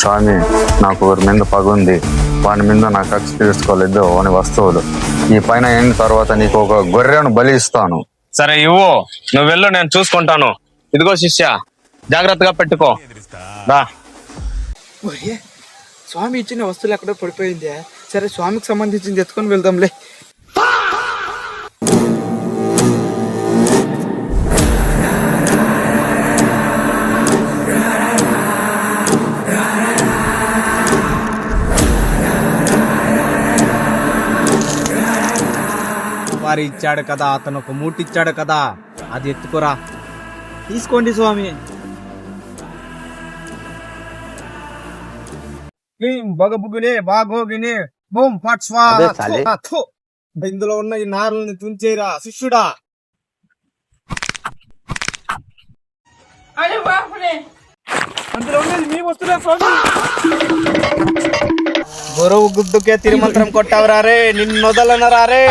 స్వామి, నాకు ఒకరి మీద పగ ఉంది. వాని మీద నాకు ఖర్చు తీర్చుకోలేదు. వాని వస్తువులు ఈ పైన అయిన తర్వాత నీకు ఒక గొర్రెను బలి ఇస్తాను. సరే ఇవ్వు, నువ్వు వెళ్ళు, నేను చూసుకుంటాను. ఇదిగో శిష్య, జాగ్రత్తగా పెట్టుకో. రా. ఒరే, స్వామి ఇచ్చిన వస్తువులు ఎక్కడో పడిపోయిందే. సరే, స్వామికి సంబంధించింది ఎత్తుకొని వెళ్దాంలే. వారి ఇచ్చాడు కదా, అతను ఒక మూట ఇచ్చాడు కదా, అది ఎత్తుకోరా. తీసుకోండి స్వామి. బగబుగునే బాగోగినే బూమ్ ఫట్ స్వాహా. ఇందులో ఉన్న ఈ నారుల్ని తుంచేరా శిష్యుడా. అందులో ఉన్నది మీ వస్తులే స్వామి. గురువు గుద్దుకే తిరుమంత్రం కొట్టావరా రే, నిన్ను వదలనరా రే.